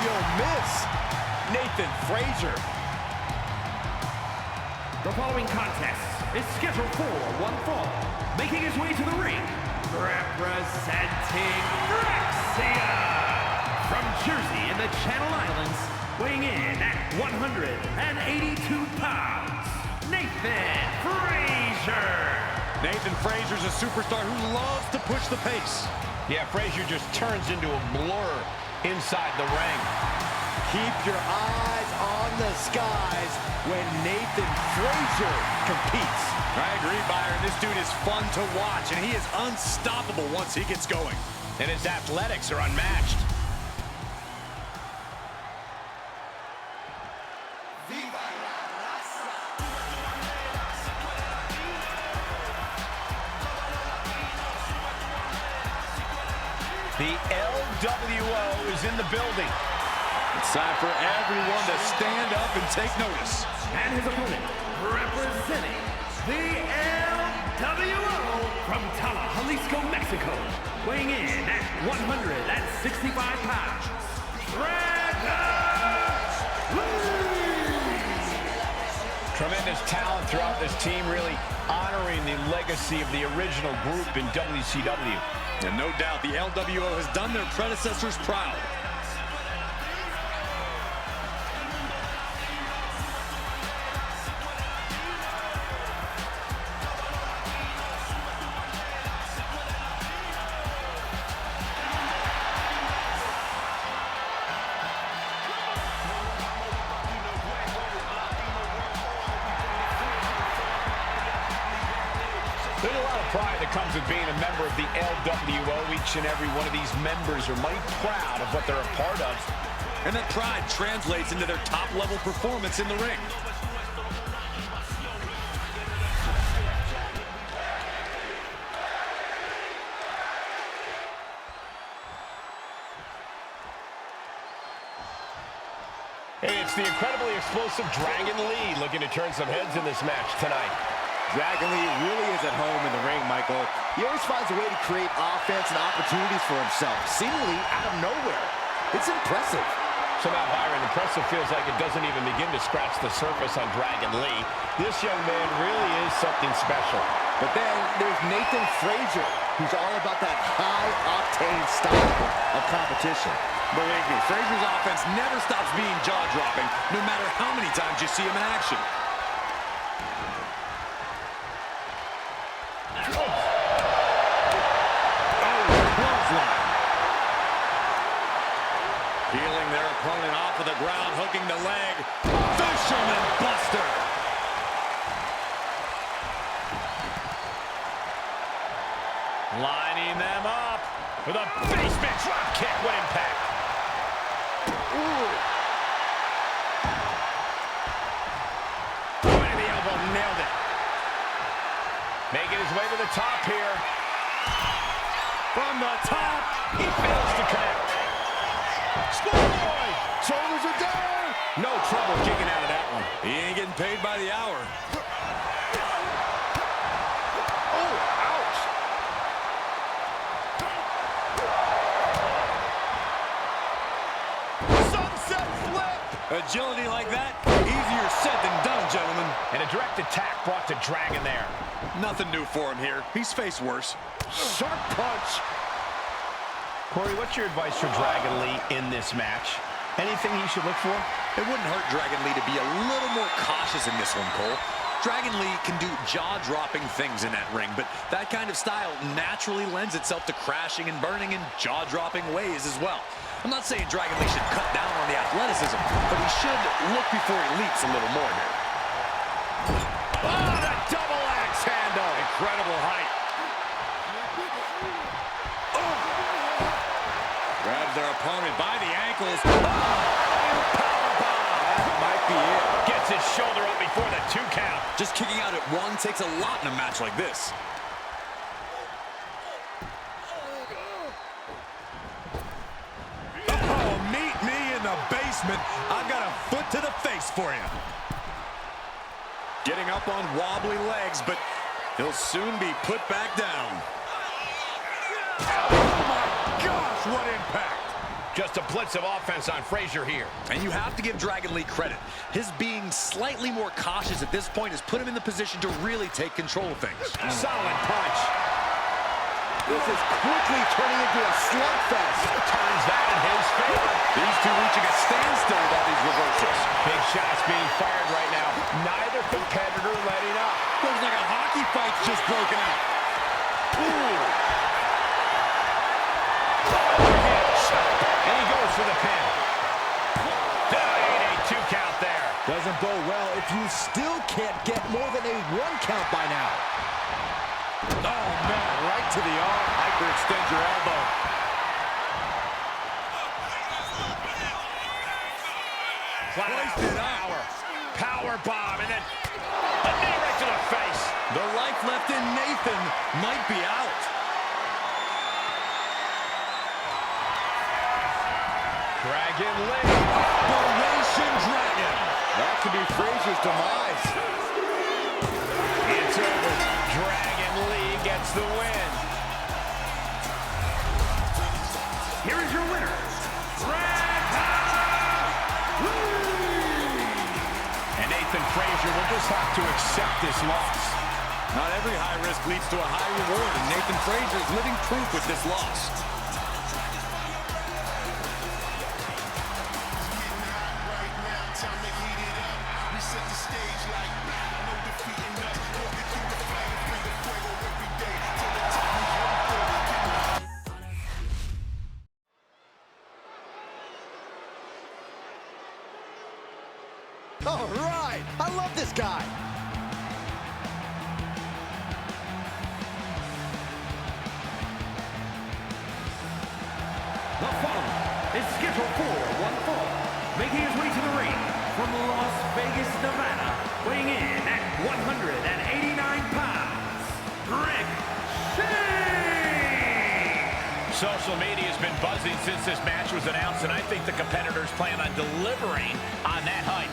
you'll miss. Nathan Frazer. The following contest is scheduled for one fall. Making his way to the ring, representing from Jersey in the Channel Islands, weighing in at 182 pounds, Nathan Frazer. Nathan Frazer's a superstar who loves to push the pace. Yeah, Frazer just turns into a blur inside the ring. Keep your eyes on the skies when Nathan Frazer competes. I agree, Byron. This dude is fun to watch, and he is unstoppable once he gets going. And his athletics are unmatched. The LWO is in the building. It's time for everyone to stand up and take notice. And his opponent, representing the LWO from Tala, Jalisco, Mexico, weighing in at 165 pounds, Tremendous talent throughout this team, really honoring the legacy of the original group in WCW. And no doubt the LWO has done their predecessors proud. There's a lot of pride that comes with being a member of the LWO. Each and every one of these members are mighty proud of what they're a part of. And that pride translates into their top-level performance in the ring. Hey, it's the incredibly explosive Dragon Lee looking to turn some heads in this match tonight. Dragon Lee really is at home in the ring, Michael. He always finds a way to create offense and opportunities for himself, seemingly out of nowhere. It's impressive. Somehow, Byron, impressive feels like it doesn't even begin to scratch the surface on Dragon Lee. This young man really is something special. But then there's Nathan Frazer, who's all about that high-octane style of competition. Believe me, Frazer's offense never stops being jaw-dropping, no matter how many times you see him in action. Peeling their opponent off of the ground, hooking the leg. Fisherman Buster. Lining them up with a basement drop kick. What impact. Ooh. Right in the elbow, nailed it. Making his way to the top here. From the top, he fails to connect. Schoolboy! Shoulders are down! No trouble kicking out of that one. He ain't getting paid by the hour. Oh, ouch! Sunset flip! Agility like that, easier said than done, gentlemen. And a direct attack brought to Dragon there. Nothing new for him here. He's faced worse. Sharp punch. Corey, what's your advice for Dragon Lee in this match? Anything he should look for? It wouldn't hurt Dragon Lee to be a little more cautious in this one, Cole. Dragon Lee can do jaw-dropping things in that ring, but that kind of style naturally lends itself to crashing and burning in jaw-dropping ways as well. I'm not saying Dragon Lee should cut down on the athleticism, but he should look before he leaps a little more here. Oh, the double axe handle! Incredible height. Grabs their opponent by the ankles. Oh, that might be it. Gets his shoulder up before the 2 count. Just kicking out at one takes a lot in a match like this. Oh, meet me in the basement. I've got a foot to the face for you. Getting up on wobbly legs, but he'll soon be put back down. Oh, my gosh, what impact. Just a blitz of offense on Frazer here. And you have to give Dragon Lee credit. His being slightly more cautious at this point has put him in the position to really take control of things. Solid punch. This is quickly turning into a slugfest. Turns that in his favor. These two reaching a standstill with all these reversals. Big shots being fired right now. Neither competitor letting up. Looks like a hockey fight's just broken out. Ooh. And he goes for the pin. 8-2 count there. Doesn't bode well if you still can't get more than a 1 count by now. Oh, man, right to the arm. Hyperextend your elbow. Placed it up. Power bomb, and then a knee right to the face. The life left in Nathan might be out. Dragon Lee. Operation Dragon. That could be Frazer's demise. It's over. Dragon Lee gets the win. Here is your winner, And Nathan Frazer will just have to accept this loss. Not every high risk leads to a high reward, and Nathan Frazer is living proof with this loss. All right, I love this guy. The following is scheduled for one fall, making his way to the ring from Las Vegas, Nevada, weighing in at 189 pounds, Ricochet! Social media has been buzzing since this match was announced, and I think the competitors plan on delivering on that hype.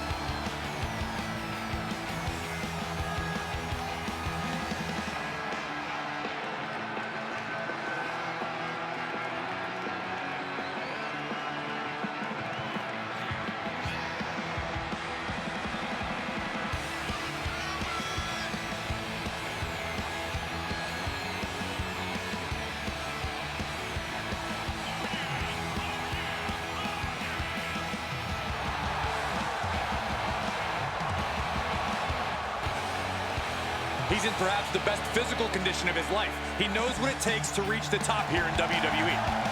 He's in perhaps the best physical condition of his life. He knows what it takes to reach the top here in WWE.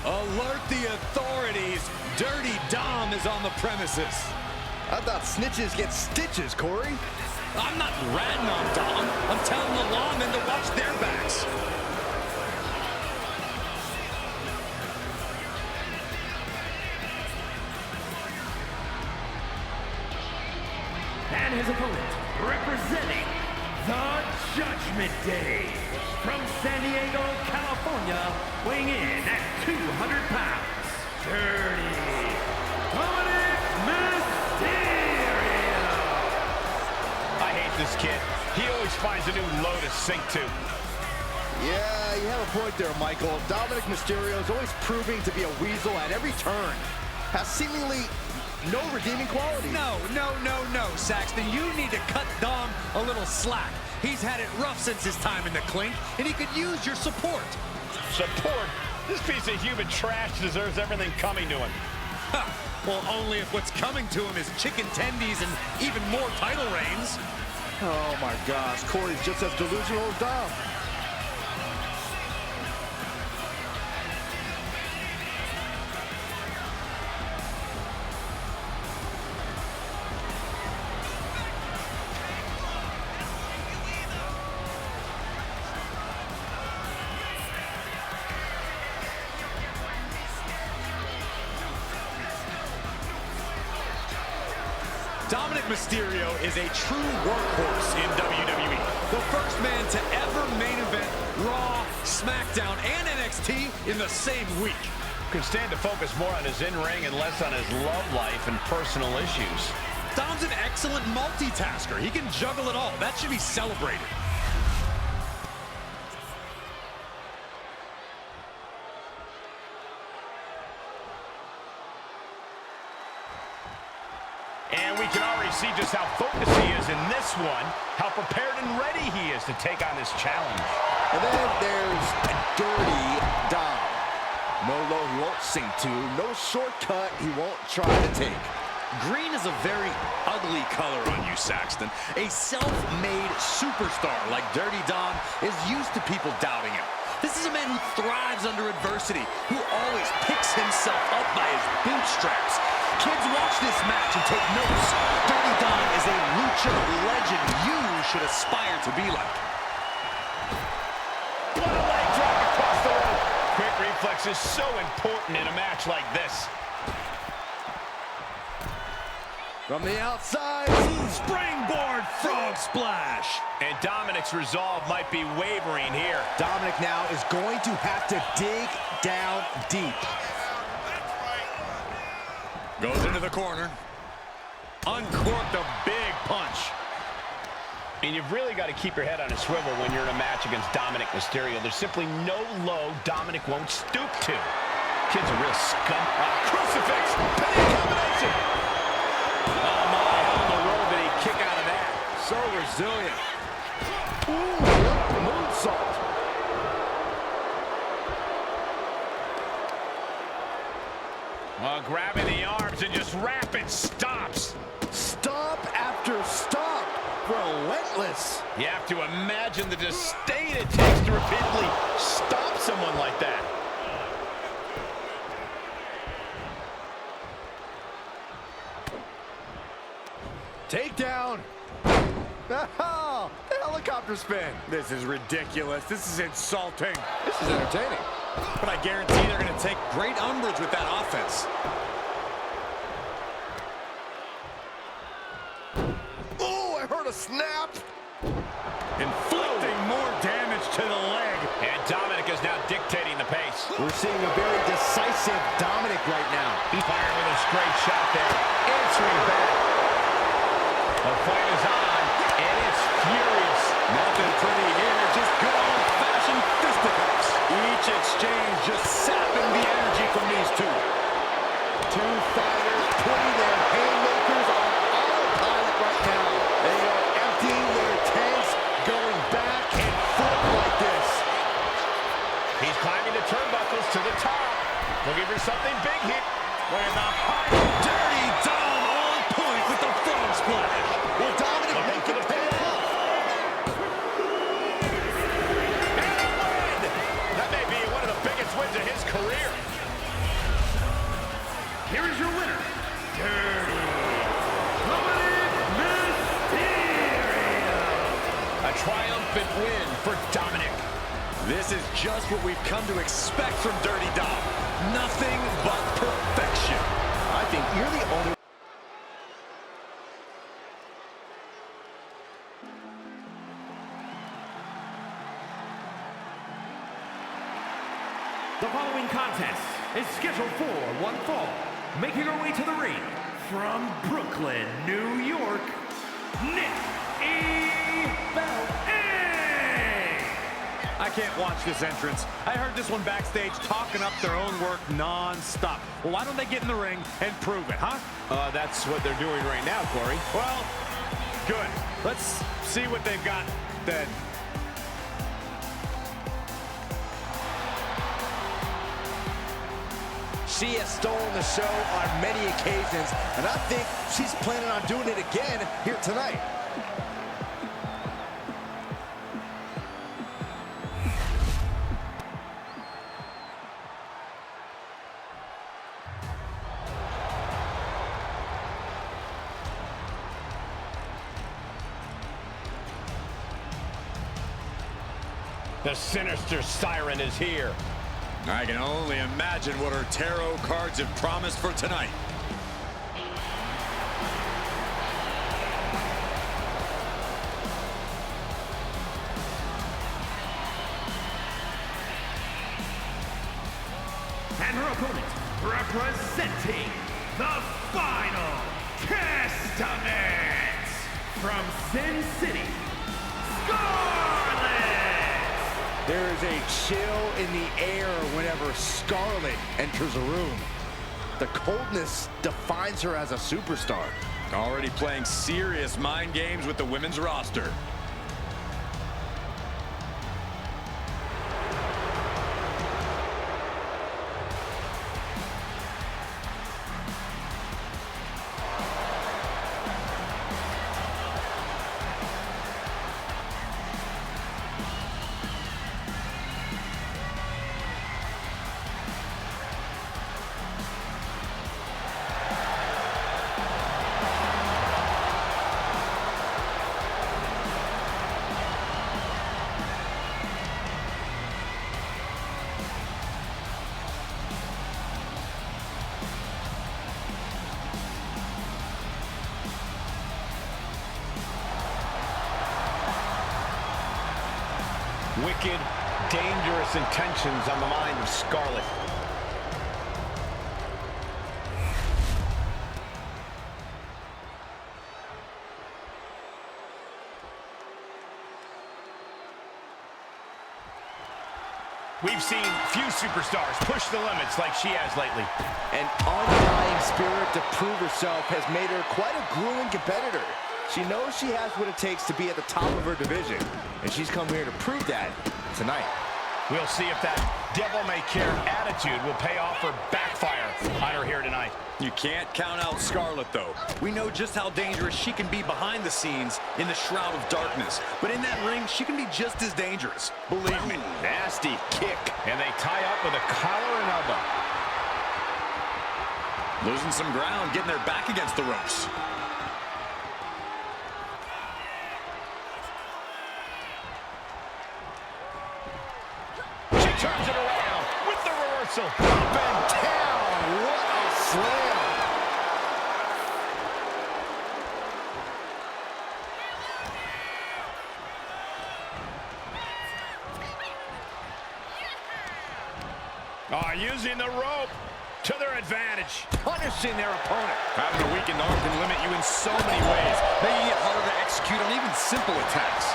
Alert the authorities. Dirty Dom is on the premises. I thought snitches get stitches, Corey. I'm not ratting on Dom. I'm telling the lawmen to watch their backs. And his opponent, representing the Judgment Day, from San Diego, California, weighing in at 200 pounds, Dirty Dominic Mysterio. I hate this kid. He always finds a new low to sink to. Yeah, you have a point there, Michael. Dominic Mysterio is always proving to be a weasel at every turn. Has seemingly no redeeming qualities. No, Saxton. You need to cut Dom a little slack. He's had it rough since his time in the clink, and he could use your support. Support? This piece of human trash deserves everything coming to him. Ha! Well, only if what's coming to him is chicken tendies and even more title reigns. Oh, my gosh. Corey's just as delusional as Dom. Dominic Mysterio is a true workhorse in WWE. The first man to ever main event Raw, SmackDown, and NXT in the same week. Can stand to focus more on his in-ring and less on his love life and personal issues. Dom's an excellent multitasker. He can juggle it all. That should be celebrated. And we can already see just how focused he is in this one, how prepared and ready he is to take on this challenge. And then there's Dirty Dom. No low he won't sink to, no shortcut he won't try to take. Green is a very ugly color on you, Saxton. A self-made superstar like Dirty Dom is used to people doubting him. This is a man who thrives under adversity, who always picks himself up by his bootstraps. Kids, watch this match and take notes. Dirty Dom is a lucha legend you should aspire to be like. What a leg drop across the rope. Quick reflex is so important in a match like this. From the outside, Springboard frog splash. And Dominic's resolve might be wavering here. Dominic now is going to have to dig down deep. Goes into the corner. Uncorked a big punch. And you've really got to keep your head on a swivel when you're in a match against Dominic Mysterio. There's simply no low Dominic won't stoop to. Kid's a real scum. Crucifix! Penny combination! Oh my, how in the world did he kick out of that? So resilient. Ooh, moonsault. Grabbing the arms and just rapid stops. Stop after stop. Relentless. You have to imagine the disdain it takes to repeatedly stop someone like that. Takedown. Oh, the helicopter spin. This is ridiculous. This is insulting. This is entertaining. But I guarantee they're going to take great umbrage with that offense. Oh, I heard a snap. Inflicting more damage to the leg. And Dominic is now dictating the pace. We're seeing a very decisive Dominic right now. He fired with a straight shot there. Answering back. The fight is on, and it's furious. Nothing pretty here, just good old-fashioned fisticuffs. Each exchange just sapping the energy from these two. Two fighters putting their haymakers on autopilot right now. They are emptying their tanks, going back and forth like this. He's climbing the turnbuckles to the top. Looking for something big here. With a high, dirty Dom on point with the frog splash. Will Dominic make it pay off? And a win! That may be one of the biggest wins of his career. Here is your winner, Dirty Dominic Mysterio. A triumphant win for Dominic. This is just what we've come to expect from Dirty Dom. Nothing but perfection. I think you're the only... The following contest is scheduled for one fall. Making her way to the ring from Brooklyn, New York, Nikki. I can't watch this entrance. I heard this one backstage talking up their own work non-stop. Well, why don't they get in the ring and prove it, huh? That's what they're doing right now, Corey. Well, good. Let's see what they've got then. She has stolen the show on many occasions, and I think she's planning on doing it again here tonight. The sinister siren is here. I can only imagine what her tarot cards have promised for tonight. And her opponent, representing the Final Testament from Sin City, Scarlett! There is a chill in the air whenever Scarlett enters a room. The coldness defines her as a superstar. Already playing serious mind games with the women's roster. Wicked, dangerous intentions on the mind of Scarlett. We've seen few superstars push the limits like she has lately. An undying spirit to prove herself has made her quite a grueling competitor. She knows she has what it takes to be at the top of her division, and she's come here to prove that tonight. We'll see if that devil-may-care attitude will pay off or backfire on her here tonight. You can't count out Scarlett, though. We know just how dangerous she can be behind the scenes in the shroud of darkness. But in that ring, she can be just as dangerous. Believe me. Nasty kick. And they tie up with a collar and elbow. Losing some ground, getting their back against the ropes. She turns it around with the reversal. Up and down. What a slam. Using the rope to their advantage. Punishing their opponent. Having a weakened arm can limit you in so many ways, making it harder to execute on even simple attacks.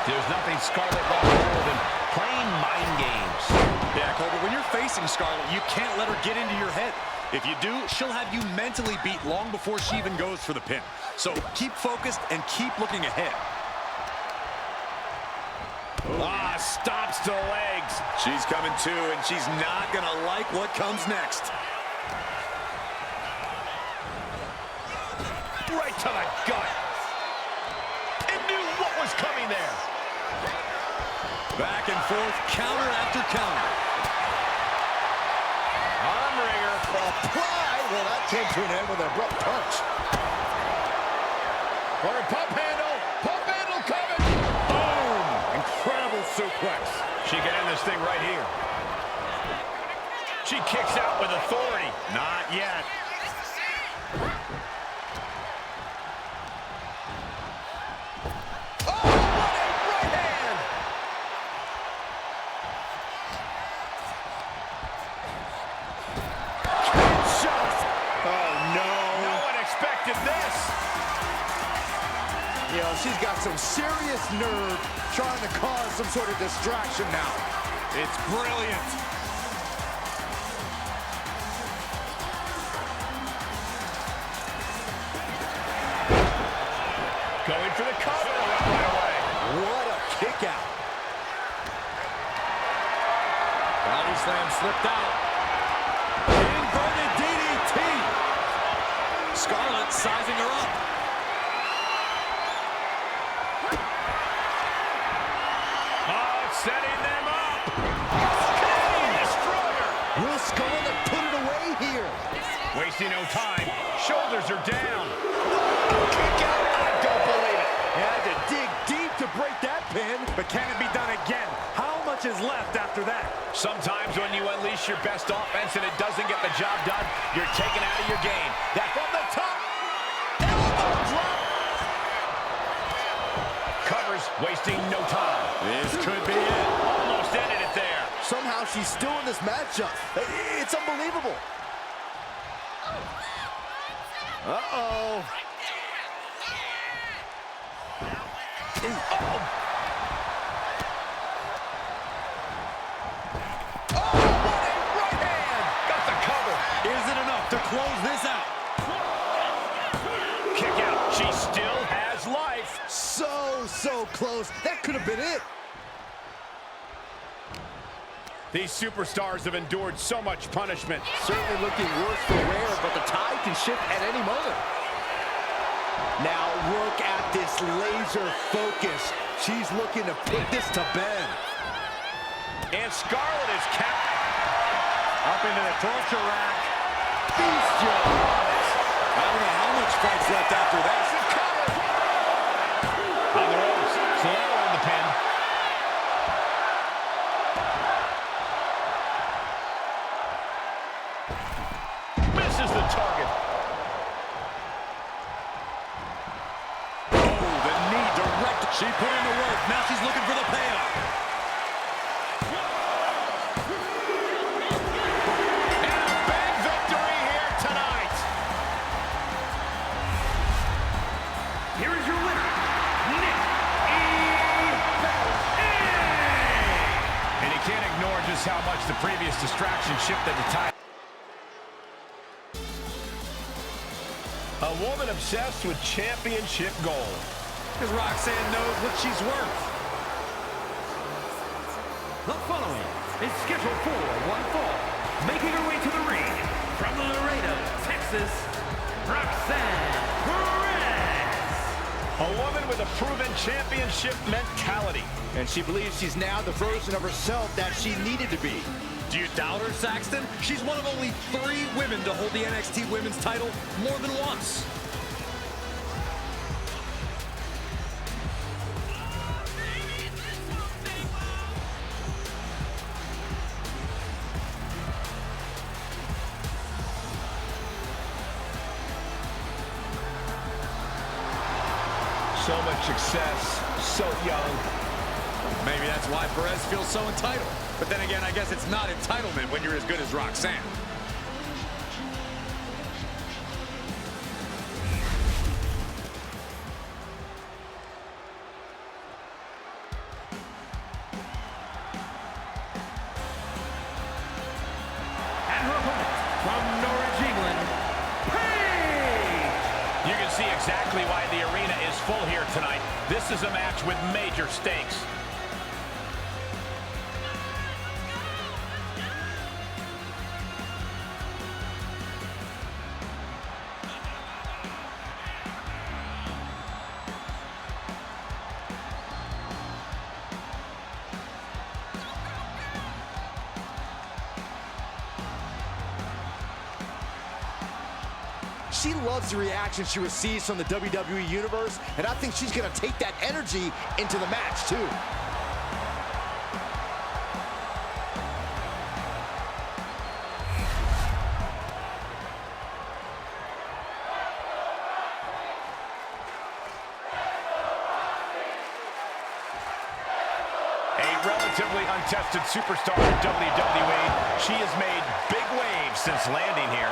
There's nothing Scarlett loves more than playing mind games. Yeah, Cole, but when you're facing Scarlett, you can't let her get into your head. If you do, she'll have you mentally beat long before she even goes for the pin. So keep focused and keep looking ahead. Ah, stops to the legs. She's coming too, and she's not going to like what comes next. Right to the gut. And knew what was coming there. Back and forth, counter after counter. Arm wringer. Apply. Well, that came to an end with an abrupt punch. Or a pump handle. Pump handle coming. Boom. Incredible suplex. She can end this thing right here. She kicks out with authority. Not yet. Oh, what a right hand. Shots. Oh, no. No one expected this. You know, she's got some serious nerve trying to cause some sort of distraction now. It's brilliant. Going for the cover right away. What a kick out. Body slam slipped out. Inverted DDT. Scarlett sizing her up. Setting them up. Clean destroyer. Will Scarlett put it away here? Wasting no time. Shoulders are down. Kick out. I don't believe it. He had to dig deep to break that pin. But can it be done again? How much is left after that? Sometimes when you unleash your best offense and it doesn't get the job done, you're taken out of your game. That from the top. Elbow drop. Covers, wasting no time. This could be it. Almost ended it there. Somehow how she's still in this matchup. It's unbelievable. Uh-oh. Uh-oh. Is it enough to close this out? Kick out. She still has life. So close. That could have been it. These superstars have endured so much punishment. Certainly looking worse for wear, but the tide can shift at any moment. Now look at this laser focus. She's looking to put this to bed. And Scarlett is capped. Up into the torture rack. Bestial. I don't know how much fight's left after that. On the ropes. Slow on the pin. Misses the target. Oh, the knee direct. She put in the work. Now she's looking for the payoff. Here is your winner, Nikki. And you can't ignore just how much the previous distraction shifted the tide. A woman obsessed with championship gold. Because Roxanne knows what she's worth. The following is scheduled for one fall. Making her way to the ring from Laredo, Texas, Roxanne Perez. A woman with a proven championship mentality. And she believes she's now the version of herself that she needed to be. Do you doubt her, Saxton? She's one of only 3 women to hold the NXT Women's title more than once. So much success, so young. Maybe that's why Perez feels so entitled. But then again, I guess it's not entitlement when you're as good as Roxanne. And her opponent from Norwich, England, Paige. You can see exactly why the arena is full here tonight. This is a match with major stakes. She loves the reaction she receives from the WWE Universe, and I think she's going to take that energy into the match, too. A relatively untested superstar in WWE, she has made big waves since landing here.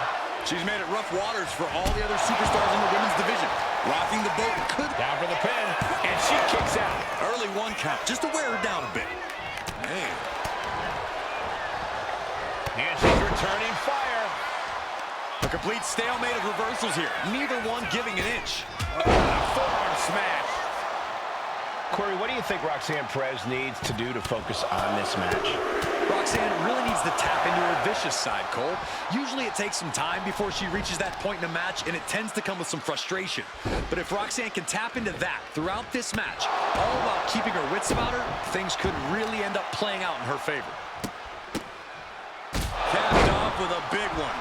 She's made it rough waters for all the other superstars in the women's division. Rocking the boat could... Down for the pin, and she kicks out. Early 1 count, just to wear her down a bit. Man. And she's returning fire. A complete stalemate of reversals here. Neither one giving an inch. Forearm smash. Corey, what do you think Roxanne Perez needs to do to focus on this match? Roxanne really needs to tap into her vicious side, Cole. Usually it takes some time before she reaches that point in a match, and it tends to come with some frustration. But if Roxanne can tap into that throughout this match, all while keeping her wits about her, things could really end up playing out in her favor. Capped off with a big one.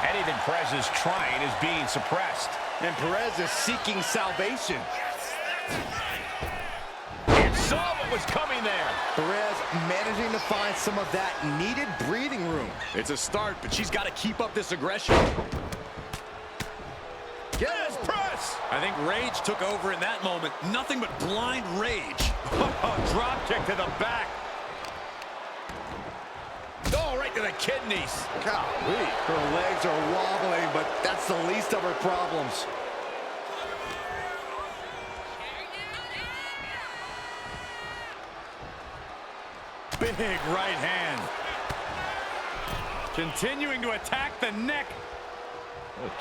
Anything Perez is trying is being suppressed. And Perez is seeking salvation. Saw what was coming there. Perez managing to find some of that needed breathing room. It's a start, but she's got to keep up this aggression. Yes, press. I think rage took over in that moment. Nothing but blind rage. Drop kick to the back. right to the kidneys. Golly, her legs are wobbling, but that's the least of her problems. Big right hand. Continuing to attack the neck.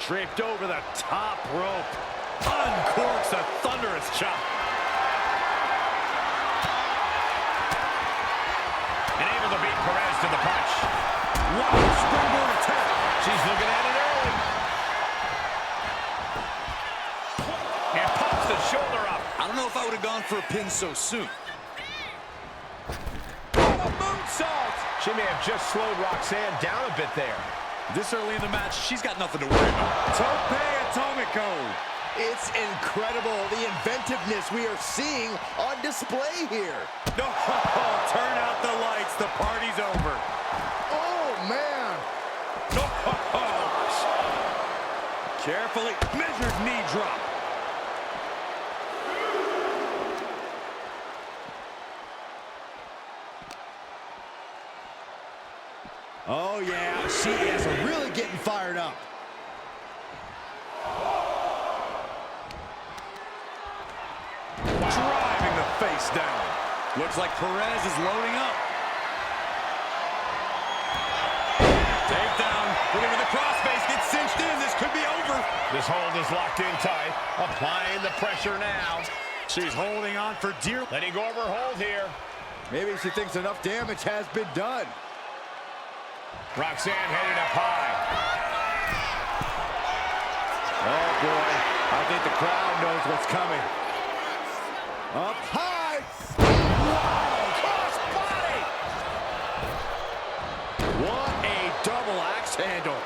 Draped over the top rope. Uncorks a thunderous chop. And able to beat Perez to the punch. Wow, springboard attack. She's looking at it early. And pops the shoulder up. I don't know if I would have gone for a pin so soon. Moonsault. She may have just slowed Roxanne down a bit there. This early in the match, she's got nothing to worry about. Tope Atomico. It's incredible, the inventiveness we are seeing on display here. No, turn out the lights. The party's over. Oh, man. No, carefully measured knee drop. Oh, yeah, she is really getting fired up. Driving the face down. Looks like Perez is loading up. Takedown. Looking for the crossface. Gets cinched in. This could be over. This hold is locked in tight. Applying the pressure now. She's holding on for dear. Letting go of her hold here. Maybe she thinks enough damage has been done. Roxanne headed up high. Oh, boy. I think the crowd knows what's coming. Up high. Wow, cross body. What a double axe handle.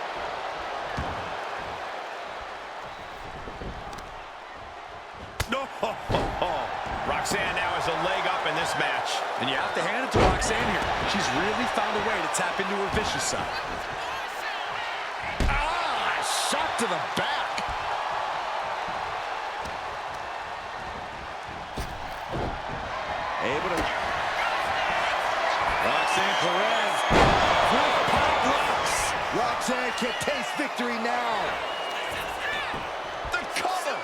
No. Roxanne now has a leg up in this match. And you have to hand it to Roxanne here. She's really found a way to tap into her vicious side. Ah, shot to the back. Able to... Roxanne Perez. With pop rocks. Roxanne can taste victory now. The cover.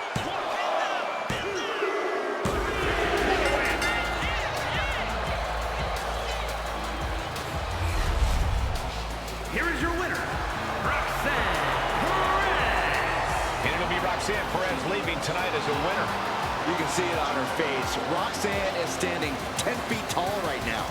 Here is your winner, Roxanne Perez. And it'll be Roxanne Perez leaving tonight as a winner. You can see it on her face. Roxanne is standing 10 feet tall right now.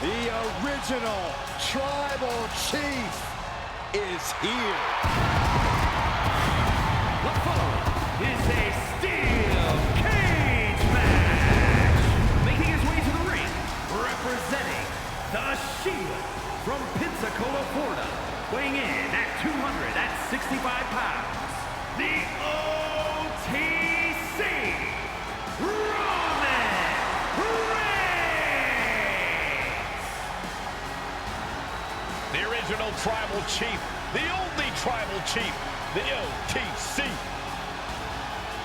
The original Tribal Chief is here. What follows is a steel cage match. Making his way to the ring, representing the Shield from Pensacola, Florida, weighing in at 265 pounds, the OTC, Roman Reigns. The original Tribal Chief, the only Tribal Chief, the OTC.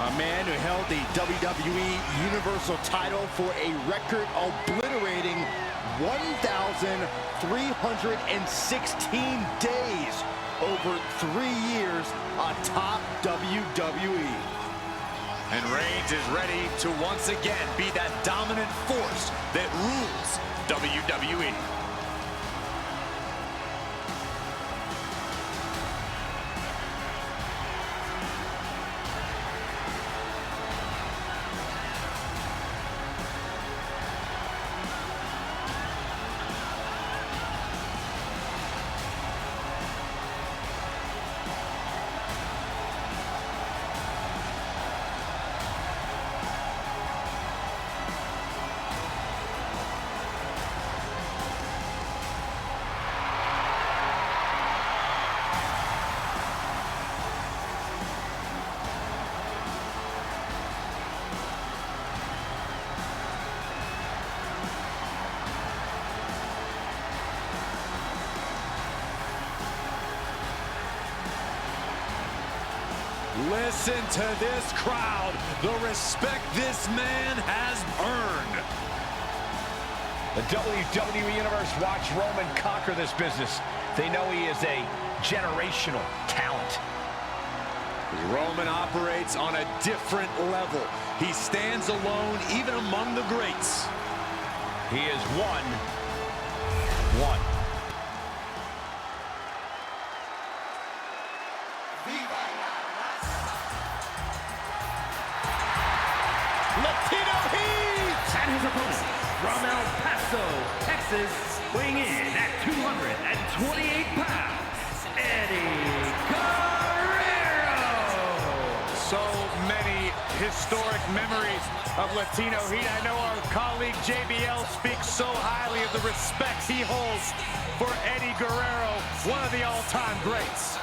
A man who held the WWE Universal title for a record obliterating 1,316 days over 3 years atop WWE. And Reigns is ready to once again be that dominant force that rules WWE. Listen to this crowd, the respect this man has earned. The WWE Universe watched Roman conquer this business. They know he is a generational talent. Roman operates on a different level. He stands alone even among the greats. He is one. Latino Heat! And his opponent, from El Paso, Texas, weighing in at 228 pounds, Eddie Guerrero! So many historic memories of Latino Heat. I know our colleague JBL speaks so highly of the respect he holds for Eddie Guerrero, one of the all-time greats.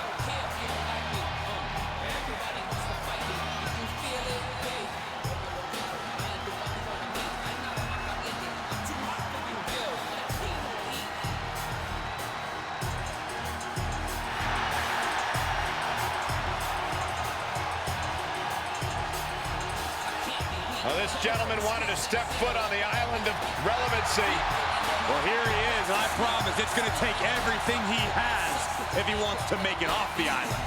Well, this gentleman wanted to step foot on the island of relevancy. Well, here he is, and I promise it's going to take everything he has if he wants to make it off the island.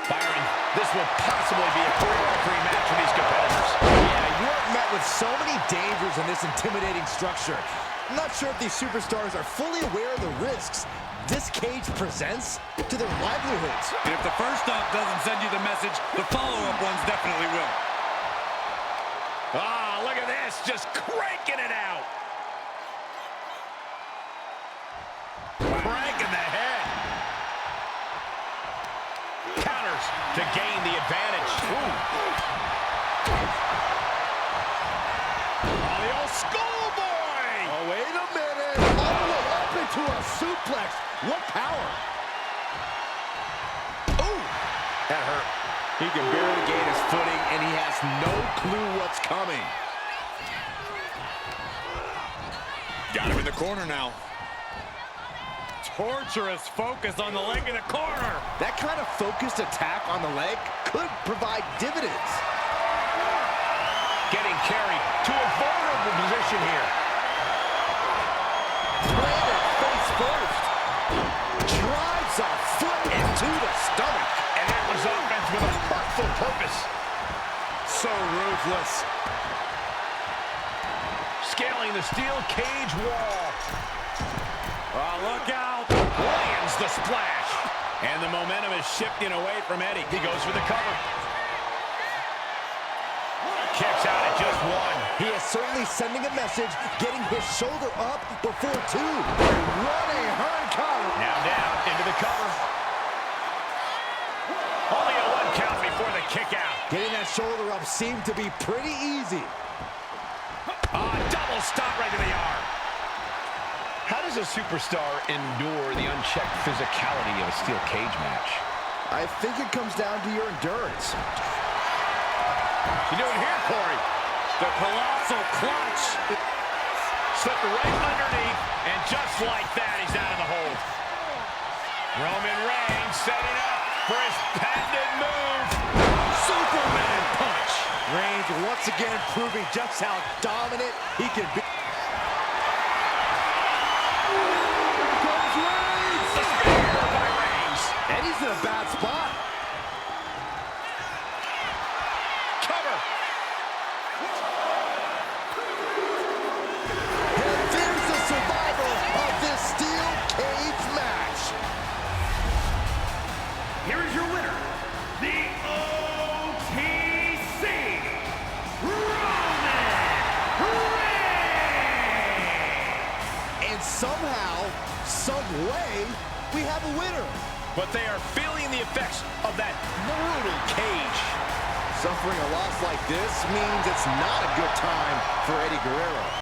Byron, this will possibly be a career-free match for these competitors. Yeah, you are met with so many dangers in this intimidating structure. I'm not sure if these superstars are fully aware of the risks this cage presents to their livelihoods. And if the first stop doesn't send you the message, the follow-up ones definitely will. Ah, look at this, just cranking it out. Cranking the head. Counters to gain the advantage. Oh, the old schoolboy. Oh, wait a minute. Oh, up into a suplex. What power. Ooh, that hurt. He can barely gain his footing, and he has no clue what's coming. Got him in the corner now. Torturous focus on the leg in the corner. That kind of focused attack on the leg could provide dividends. Getting carried to a vulnerable position here. Planted face first. Drives a foot into the stomach. And that was offense with a hurtful purpose. So ruthless. Scaling the steel cage wall. Oh, look out. Lands the splash. And the momentum is shifting away from Eddie. He goes for the cover. Kicks out at just one. He is certainly sending a message, getting his shoulder up before two. Running hard cover. Now down into the cover. Only a one count before the kick out. Getting that shoulder up seemed to be pretty easy. Double stop right to the arm. How does a superstar endure the unchecked physicality of a steel cage match? I think it comes down to your endurance. You doing here, Corey? The colossal clutch. Slipped right underneath, and just like that, he's out of the hold. Roman Reigns setting up for his patented move. Superman punch. Reigns once again proving just how dominant he can be. Goes Reigns. The spear by Reigns. And he's in a bad spot. Cover. And there's the survival of this steel cage match. Here is your winner, the OTC, Roman Reigns! And somehow, some way, we have a winner. But they are feeling the effects of that brutal cage. Suffering a loss like this means it's not a good time for Eddie Guerrero.